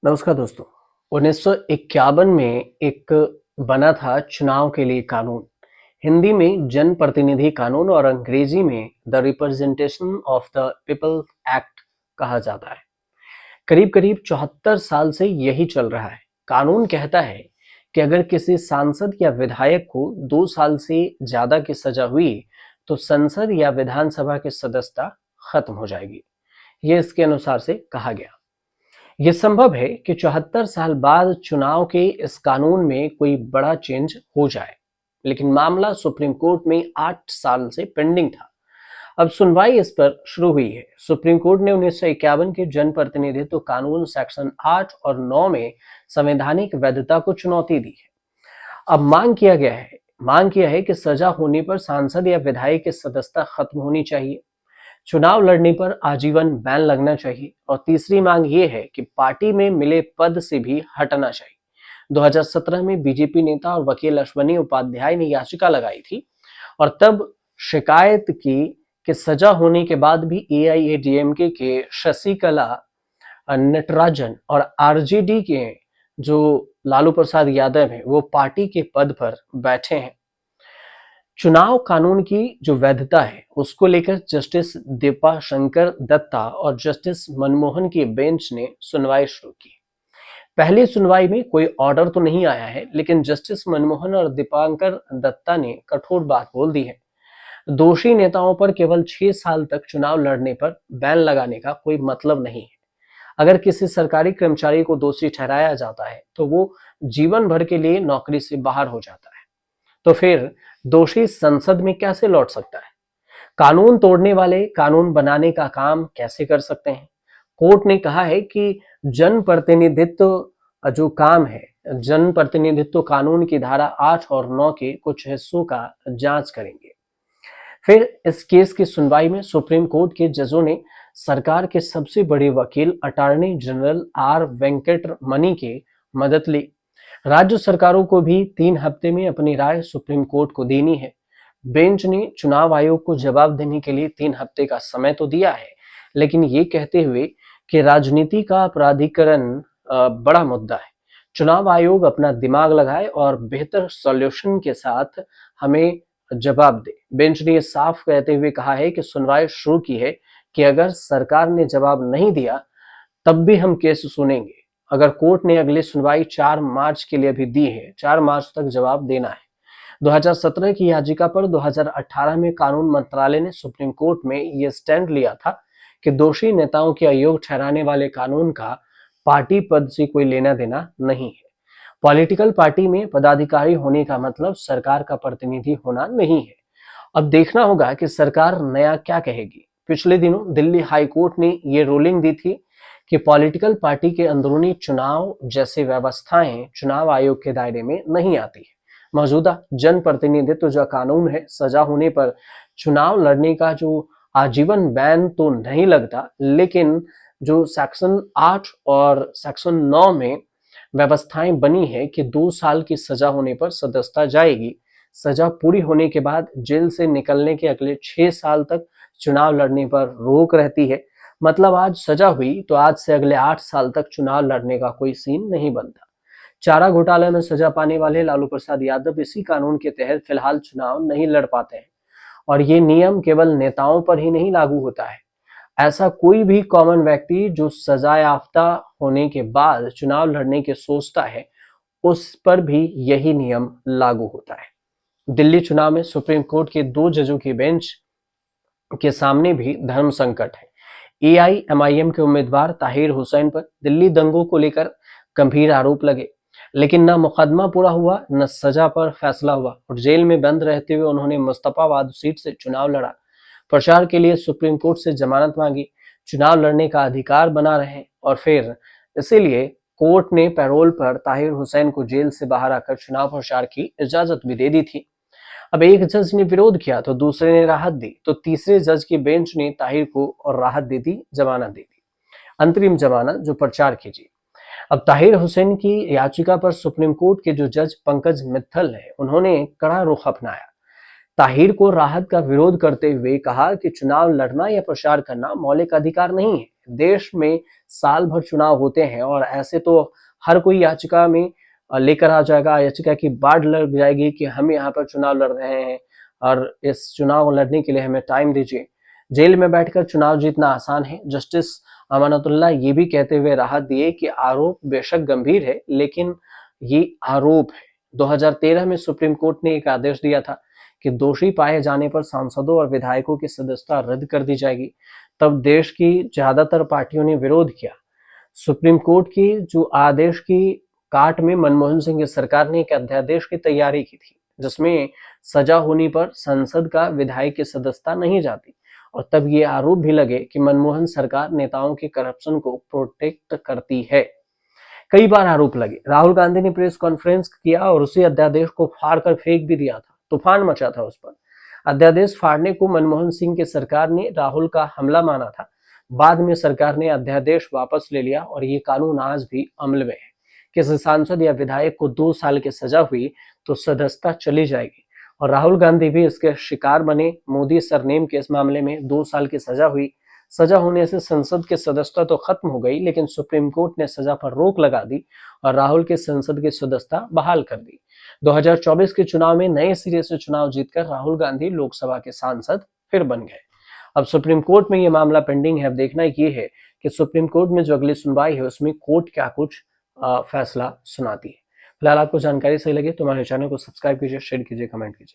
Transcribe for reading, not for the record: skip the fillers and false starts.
नमस्कार दोस्तों। 1951 में एक बना था चुनाव के लिए कानून। हिंदी में जन प्रतिनिधि कानून और अंग्रेजी में the representation of the people act कहा जाता है। करीब करीब 74 साल से यही चल रहा है। कानून कहता है कि अगर किसी सांसद या विधायक को 2 साल से ज्यादा की सजा हुई तो संसद या विधानसभा की सदस्यता खत्म हो जाएगी। ये इसके अनुसार से कहा गया। ये संभव है कि 74 साल बाद चुनाव के इस कानून में कोई बड़ा चेंज हो जाए, लेकिन मामला सुप्रीम कोर्ट में 8 साल से पेंडिंग था। अब सुनवाई इस पर शुरू हुई है। सुप्रीम कोर्ट ने 1951 के जन प्रतिनिधित्व कानून सेक्शन 8 और 9 में संवैधानिक वैधता को चुनौती दी है। अब मांग किया है कि सजा होने पर सांसद या विधायक की सदस्यता खत्म होनी चाहिए। चुनाव लड़ने पर आजीवन बैन लगना चाहिए और तीसरी मांग ये है कि पार्टी में मिले पद से भी हटना चाहिए। 2017 में बीजेपी नेता और वकील अश्वनी उपाध्याय ने याचिका लगाई थी और तब शिकायत की कि सजा होने के बाद भी एआईएडीएमके के शशिकला नटराजन और आरजेडी के जो लालू प्रसाद यादव हैं वो पार्टी के पद पर बैठे हैं। चुनाव कानून की जो वैधता है उसको लेकर जस्टिस दीपाशंकर दत्ता और जस्टिस मनमोहन की बेंच ने सुनवाई शुरू की। पहली सुनवाई में कोई ऑर्डर तो नहीं आया है, लेकिन जस्टिस मनमोहन और दीपांकर दत्ता ने कठोर बात बोल दी है। दोषी नेताओं पर केवल 6 साल तक चुनाव लड़ने पर बैन लगाने का कोई मतलब नहीं है। अगर किसी सरकारी कर्मचारी को दोषी ठहराया जाता है तो वो जीवन भर के लिए नौकरी से बाहर हो जाता है। तो फिर दोषी संसद में कैसे लौट सकता है? कानून तोड़ने वाले कानून बनाने का काम कैसे कर सकते हैं? कोर्ट ने कहा है कि जन प्रतिनिधित्व कानून की धारा 8 और 9 के कुछ हिस्सों का जांच करेंगे। फिर इस केस की सुनवाई में सुप्रीम कोर्ट के जजों ने सरकार के सबसे बड़े वकील अटॉर्नी जनरल आर वेंकटरमणि की मदद ली। राज्य सरकारों को भी 3 हफ्ते में अपनी राय सुप्रीम कोर्ट को देनी है। बेंच ने चुनाव आयोग को जवाब देने के लिए 3 हफ्ते का समय तो दिया है, लेकिन ये कहते हुए कि राजनीति का प्राधिकरण बड़ा मुद्दा है। चुनाव आयोग अपना दिमाग लगाए और बेहतर सॉल्यूशन के साथ हमें जवाब दे। बेंच ने साफ कहते हुए कहा है कि सुनवाई शुरू की है कि अगर सरकार ने जवाब नहीं दिया तब भी हम केस सुनेंगे। अगर कोर्ट ने अगली सुनवाई 4 मार्च के लिए भी दी है, 4 मार्च तक जवाब देना है। 2017 की याचिका पर 2018 में कानून मंत्रालय ने सुप्रीम कोर्ट में यह स्टैंड लिया था कि दोषी नेताओं के अयोग्य ठहराने वाले कानून का पार्टी पद से कोई लेना देना नहीं है। पॉलिटिकल पार्टी में पदाधिकारी होने का मतलब सरकार का प्रतिनिधि होना नहीं है। अब देखना होगा कि सरकार नया क्या कहेगी। पिछले दिनों दिल्ली हाई कोर्ट ने ये रूलिंग दी थी कि पॉलिटिकल पार्टी के अंदरूनी चुनाव जैसे व्यवस्थाएं चुनाव आयोग के दायरे में नहीं आती है। मौजूदा जन प्रतिनिधित्व जो कानून है, सजा होने पर चुनाव लड़ने का जो आजीवन बैन तो नहीं लगता, लेकिन जो सेक्शन 8 और सेक्शन 9 में व्यवस्थाएं बनी है कि 2 साल की सजा होने पर सदस्यता जाएगी। सजा पूरी होने के बाद जेल से निकलने के अगले 6 साल तक चुनाव लड़ने पर रोक रहती है। मतलब आज सजा हुई तो आज से अगले 8 साल तक चुनाव लड़ने का कोई सीन नहीं बनता। चारा घोटाले में सजा पाने वाले लालू प्रसाद यादव इसी कानून के तहत फिलहाल चुनाव नहीं लड़ पाते हैं और ये नियम केवल नेताओं पर ही नहीं लागू होता है। ऐसा कोई भी कॉमन व्यक्ति जो सजा याफ्ता होने के बाद चुनाव लड़ने की सोचता है, उस पर भी यही नियम लागू होता है। दिल्ली चुनाव में सुप्रीम कोर्ट के 2 जजों की बेंच के सामने भी धर्म संकट है। एआईएमआईएम के उम्मीदवार ताहिर हुसैन पर दिल्ली दंगों को लेकर गंभीर आरोप लगे, लेकिन न मुकदमा पूरा हुआ न सजा पर फैसला हुआ और जेल में बंद रहते हुए उन्होंने मुस्तफाबाद सीट से चुनाव लड़ा। प्रचार के लिए सुप्रीम कोर्ट से जमानत मांगी। चुनाव लड़ने का अधिकार बना रहे और फिर इसीलिए कोर्ट ने पैरोल पर ताहिर हुसैन को जेल से बाहर आकर चुनाव प्रचार की इजाजत भी दे दी थी। अब एक जज ने विरोध किया तो दूसरे ने राहत दी, तो तीसरे जज की बेंच ने ताहिर को और राहत दे दी, जमानत दे दी, अंतरिम जमानत जो प्रचार कीजिए। अब ताहिर हुसैन की याचिका पर सुप्रीम कोर्ट के जो जज पंकज मित्तल है, उन्होंने कड़ा रुख अपनाया। ताहिर को राहत का विरोध करते हुए कहा कि चुनाव लड़ना या प्रचार करना मौलिक अधिकार नहीं है, देश में साल भर चुनाव होते हैं और ऐसे तो हर कोई याचिका में लेकर आ जाएगा, याचिका की बाढ़ लग जाएगी कि हम यहाँ पर चुनाव लड़ रहे हैं और इस चुनाव लड़ने के लिए हमें टाइम दीजिए। जेल में बैठकर चुनाव जीतना आसान है। जस्टिस अमानतुल्लाह ये भी कहते हुए राहत दिए कि आरोप बेशक गंभीर है, लेकिन ये आरोप है। 2013 में सुप्रीम कोर्ट ने एक आदेश दिया था कि दोषी पाए जाने पर सांसदों और विधायकों की सदस्यता रद्द कर दी जाएगी। तब देश की ज्यादातर पार्टियों ने विरोध किया। सुप्रीम कोर्ट की जो आदेश की काट में मनमोहन सिंह की सरकार ने एक अध्यादेश की तैयारी की थी, जिसमें सजा होने पर संसद का विधायक की सदस्यता नहीं जाती। और तब ये आरोप भी लगे कि मनमोहन सरकार नेताओं के करप्शन को प्रोटेक्ट करती है। कई बार आरोप लगे। राहुल गांधी ने प्रेस कॉन्फ्रेंस किया और उसी अध्यादेश को फाड़ कर फेंक भी दिया था। तूफान मचा था उस पर। अध्यादेश फाड़ने को मनमोहन सिंह की सरकार ने राहुल का हमला माना था। बाद में सरकार ने अध्यादेश वापस ले लिया और ये कानून आज भी अमल में है। किसी सांसद या विधायक को 2 साल की सजा हुई तो सदस्यता चली जाएगी और राहुल गांधी भी इसके शिकार बने। मोदी सरनेम के इस मामले में 2 साल की सजा हुई। सजा होने से संसद की सदस्यता तो खत्म हो गई, लेकिन सुप्रीम कोर्ट ने सजा पर रोक लगा दी और राहुल की संसद की सदस्यता बहाल कर दी। 2024 के चुनाव में नए सिरे से चुनाव जीतकर राहुल गांधी लोकसभा के सांसद फिर बन गए। अब सुप्रीम कोर्ट में यह मामला पेंडिंग है। अब देखना ये है कि सुप्रीम कोर्ट में जो अगली सुनवाई है उसमें कोर्ट क्या कुछ फैसला सुनाती है। फिलहाल आपको जानकारी सही लगे तो हमारे चैनल को सब्सक्राइब कीजिए, शेयर कीजिए, कमेंट कीजिए।